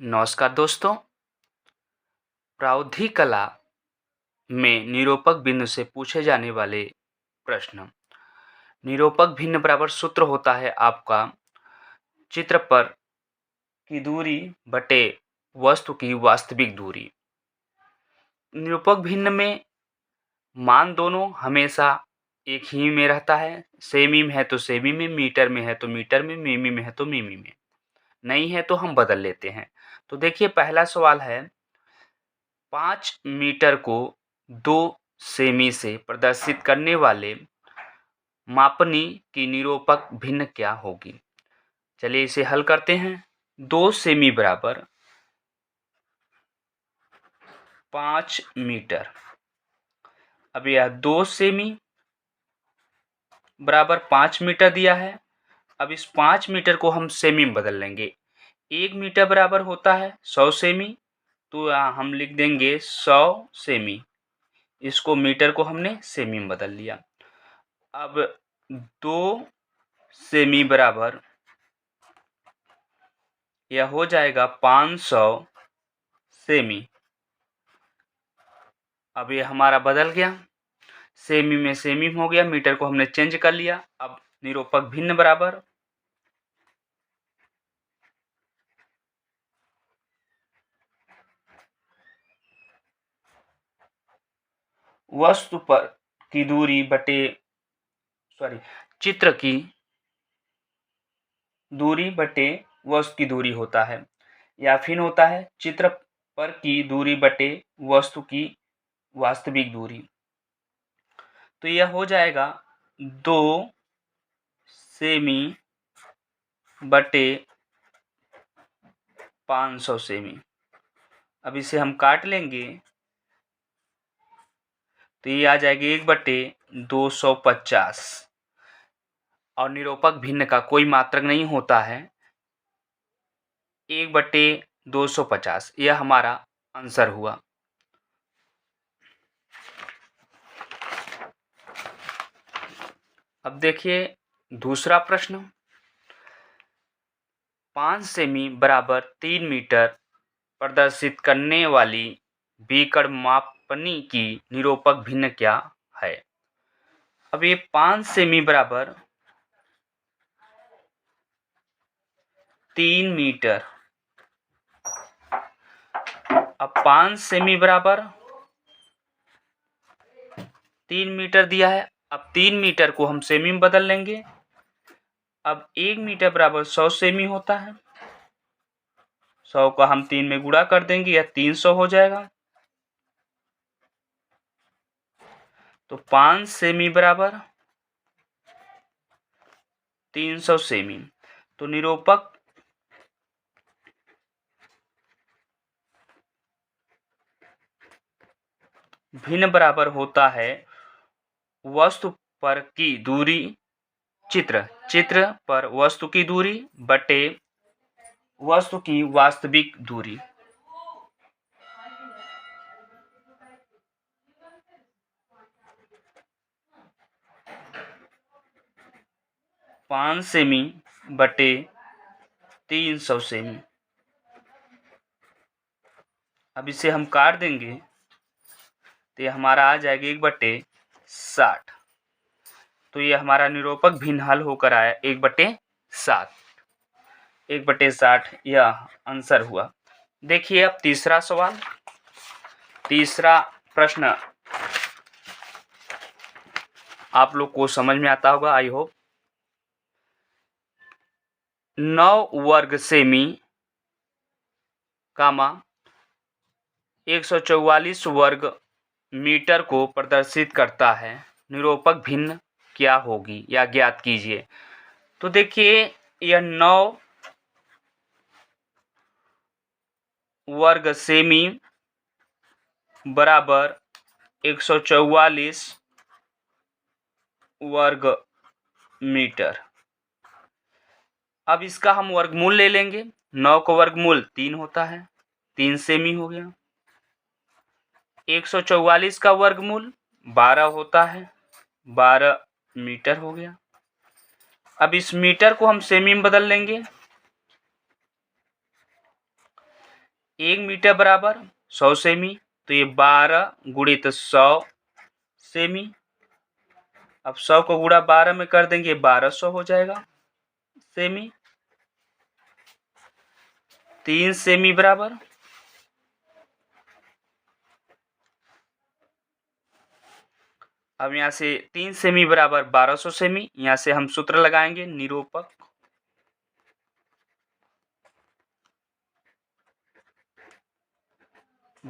नमस्कार दोस्तों। प्रावधिक कला में निरूपक बिंदु से पूछे जाने वाले प्रश्न। निरूपक भिन्न बराबर सूत्र होता है आपका चित्र पर की दूरी बटे वस्तु की वास्तविक दूरी। निरूपक भिन्न में मान दोनों हमेशा एक ही में रहता है। सेमी में है तो सेमी में, मीटर में है तो मीटर में, मिमी में है तो मिमी में, नहीं है तो हम बदल लेते हैं। तो देखिए, पहला सवाल है 5 मीटर को 2 सेमी से प्रदर्शित करने वाले मापनी की निरूपक भिन्न क्या होगी। चलिए इसे हल करते हैं। 2 सेमी बराबर 5 मीटर। अब यह 2 सेमी बराबर 5 मीटर दिया है। अब इस 5 मीटर को हम सेमी में बदल लेंगे। 1 मीटर बराबर होता है 100 सेमी, तो यहाँ हम लिख देंगे 100 सेमी। इसको मीटर को हमने सेमी में बदल लिया। अब 2 सेमी बराबर यह हो जाएगा 500 सेमी। अब ये हमारा बदल गया, सेमी में सेमी हो गया, मीटर को हमने चेंज कर लिया। अब निरूपक भिन्न बराबर वस्तु पर की दूरी बटे चित्र की दूरी बटे वस्तु की दूरी होता है, या फिर होता है चित्र पर की दूरी बटे वस्तु की वास्तविक दूरी। तो यह हो जाएगा 2 सेमी बटे 500 सेमी। अब इसे हम काट लेंगे तो ये आ जाएगी 1/250। और निरूपक भिन्न का कोई मात्रक नहीं होता है। 1/250 यह हमारा आंसर हुआ। अब देखिए दूसरा प्रश्न। 5 सेमी बराबर 3 मीटर प्रदर्शित करने वाली बीकर मापनी की निरूपक भिन्न क्या है। अब ये 5 सेमी बराबर 3 मीटर। अब 5 सेमी बराबर 3 मीटर दिया है। अब 3 मीटर को हम सेमी में बदल लेंगे। अब 1 मीटर बराबर 100 सेमी होता है। 100 का हम 3 में गुणा कर देंगे, यह 300 हो जाएगा। तो 5 सेमी बराबर 300 सेमी। तो निरूपक भिन्न बराबर होता है वस्तु पर की दूरी चित्र पर वस्तु की दूरी बटे वस्तु की वास्तविक दूरी। पाँच सेमी बटे 300 सेमी। अब इसे हम काट देंगे तो ये हमारा आ जाएगा 1/60। तो ये हमारा निरूपक भिन्न हल होकर आया 1/7। 1/60 यह आंसर हुआ। देखिए अब तीसरा सवाल। तीसरा प्रश्न आप लोग को समझ में आता होगा, आई होप। 9 वर्ग सेमी 144 वर्ग मीटर को प्रदर्शित करता है, निरूपक भिन्न क्या होगी या ज्ञात कीजिए। तो देखिए यह 9 वर्ग सेमी बराबर 144 वर्ग मीटर। अब इसका हम वर्गमूल ले लेंगे। 9 का वर्गमूल 3 होता है, 3 सेमी हो गया। 144 का वर्गमूल 12 होता है, 12 मीटर हो गया। अब इस मीटर को हम सेमी में बदल लेंगे। 1 मीटर बराबर 100 सेमी, तो ये 12 गुणित 100 सेमी। अब 100 को गुणा 12 में कर देंगे, 1200 हो जाएगा सेमी। 3 सेमी बराबर, अब यहाँ से 3 सेमी बराबर 1200 सेमी। यहाँ से हम सूत्र लगाएंगे, निरूपक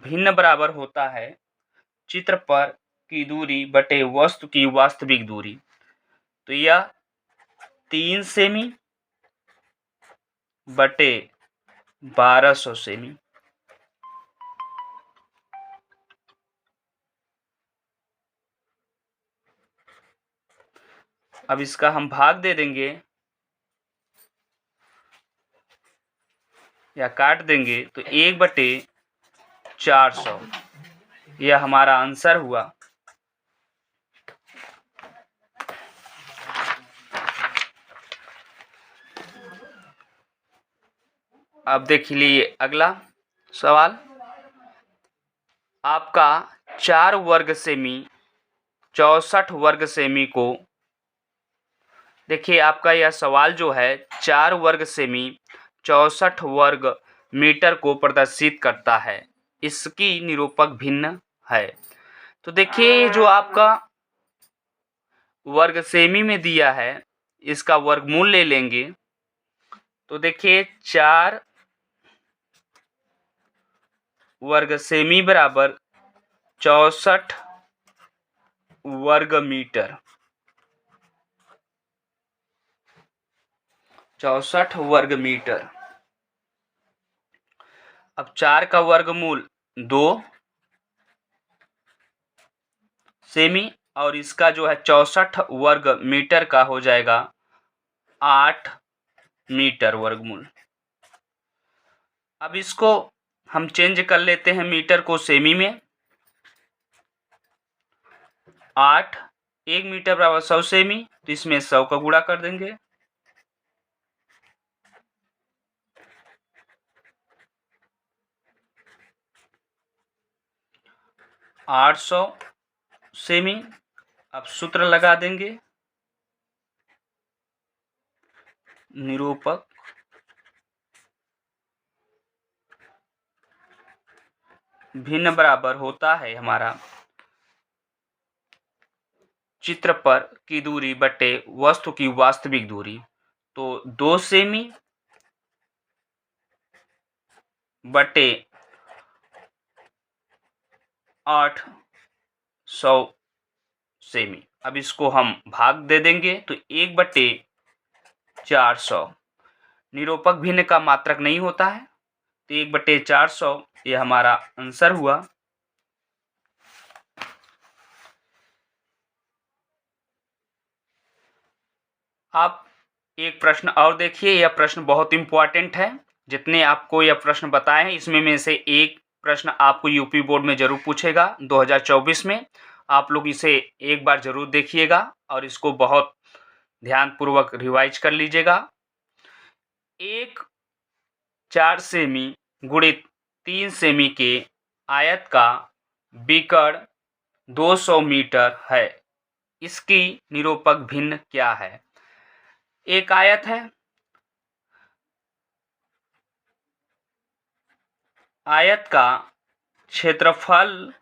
भिन्न बराबर होता है चित्र पर की दूरी बटे वस्तु की वास्तविक दूरी। तो यह 3 सेमी बटे 1200 सेमी। अब इसका हम भाग दे देंगे या काट देंगे, तो 1/400 यह हमारा आंसर हुआ। अब देख लीजिए अगला सवाल। आपका 4 वर्ग सेमी 64 वर्ग सेमी को, देखिए आपका यह सवाल जो है 4 वर्ग सेमी 64 वर्ग मीटर को प्रदर्शित करता है, इसकी निरूपक भिन्न है। तो देखिए जो आपका वर्ग सेमी में दिया है, इसका वर्गमूल ले लेंगे। तो देखिए 4 वर्ग सेमी बराबर 64 वर्ग मीटर, 64 वर्ग मीटर। अब 4 का वर्गमूल 2 सेमी और इसका जो है 64 वर्ग मीटर का हो जाएगा 8 मीटर वर्गमूल। अब इसको हम चेंज कर लेते हैं मीटर को सेमी में। 8 1 मीटर बराबर 100 सेमी, तो इसमें 100 का गुणा कर देंगे। 800 सेमी। अब सूत्र लगा देंगे, निरूपक भिन्न बराबर होता है हमारा चित्र पर की दूरी बटे वस्तु की वास्तविक दूरी। तो 2 सेमी बटे 800 सेमी। अब इसको हम भाग दे देंगे, तो 1/400 निरूपक भिन्न का मात्रक नहीं होता है, तो 1/400 ये हमारा आंसर हुआ। आप एक प्रश्न और देखिए, यह प्रश्न बहुत इंपॉर्टेंट है। जितने आपको यह प्रश्न बताए हैं, इसमें में से एक प्रश्न आपको यूपी बोर्ड में जरूर पूछेगा 2024 में। आप लोग इसे एक बार जरूर देखिएगा और इसको बहुत ध्यानपूर्वक रिवाइज कर लीजिएगा। एक 4 सेमी गुणित 3 सेमी के आयत का विकर्ण 200 मीटर है, इसकी निरूपक भिन्न क्या है। एक आयत है, आयत का क्षेत्रफल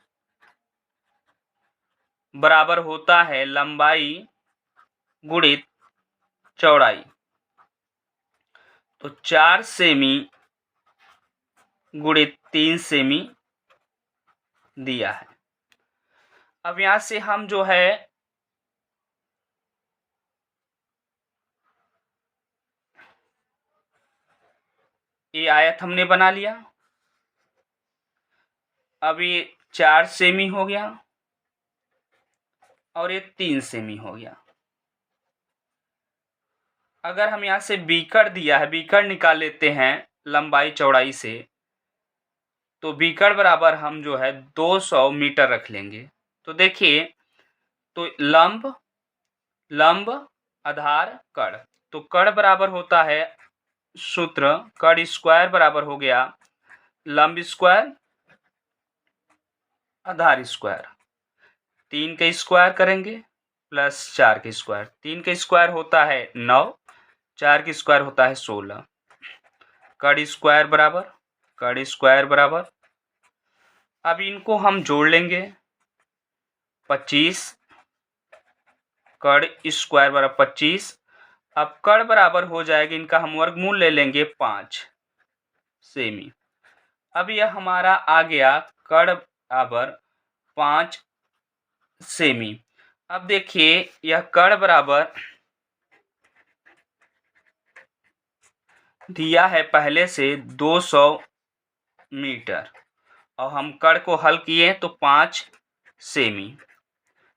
बराबर होता है लंबाई गुणित चौड़ाई। तो 4 सेमी गुणित 3 सेमी दिया है। अब यहां से हम जो है ये आयत हमने बना लिया। अब ये 4 सेमी हो गया और ये 3 सेमी हो गया। अगर हम यहाँ से बीकर दिया है, बीकर निकाल लेते हैं लंबाई चौड़ाई से, तो बीकर बराबर हम जो है 200 मीटर रख लेंगे। तो देखिए, तो लंब लंब आधार कड़, तो कड़ बराबर होता है सूत्र कड़ स्क्वायर बराबर हो गया लंब स्क्वायर आधार स्क्वायर, 3 का स्क्वायर करेंगे प्लस 4 का स्क्वायर। 3 का स्क्वायर होता है 9, 4 का स्क्वायर होता है 16। कड़ स्क्वायर बराबर, अब इनको हम जोड़ लेंगे। 25 कड़ स्क्वायर बराबर 25। अब कड़ बराबर हो जाएगा, इनका हम वर्गमूल ले लेंगे 5 सेमी। अब यह हमारा आ गया कड़ बराबर 5 सेमी। अब देखिए यह कड़ बराबर दिया है पहले से 200 मीटर और हम कड़ को हल किए तो 5 सेमी।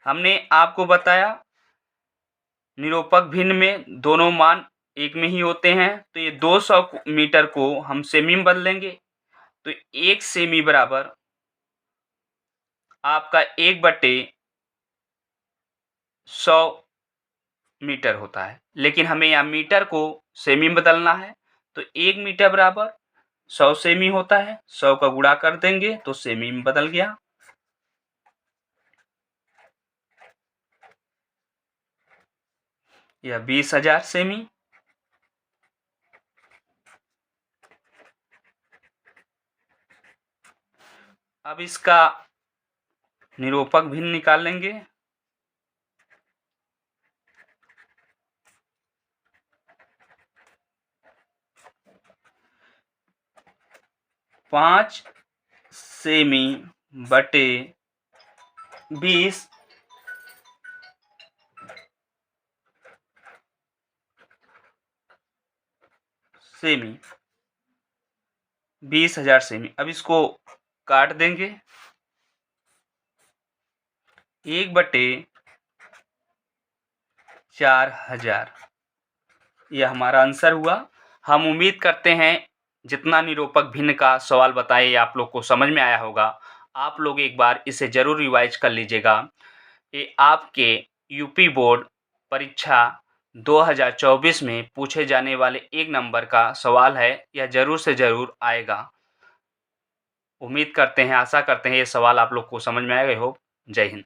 हमने आपको बताया निरूपक भिन्न में दोनों मान एक में ही होते हैं, तो ये 200 मीटर को हम सेमी में बदलेंगे तो 1 सेमी बराबर आपका 1/100 मीटर होता है। लेकिन हमें यहाँ मीटर को सेमी में बदलना है, तो 1 मीटर बराबर 100 सेमी होता है। 100 का गुणा कर देंगे तो सेमी में बदल गया। यह 20,000 सेमी। अब इसका निरूपक भिन्न निकाल लेंगे। पाँच सेमी बटे 20 सेमी, 20,000 सेमी। अब इसको काट देंगे। 1/4000 यह हमारा आंसर हुआ। हम उम्मीद करते हैं जितना निरूपक भिन्न का सवाल बताए आप लोग को समझ में आया होगा। आप लोग एक बार इसे ज़रूर रिवाइज कर लीजिएगा। ये आपके यूपी बोर्ड परीक्षा 2024 में पूछे जाने वाले 1 नंबर का सवाल है। यह ज़रूर से ज़रूर आएगा। उम्मीद करते हैं, आशा करते हैं ये सवाल आप लोग को समझ में आएगा। होप जय हिंद।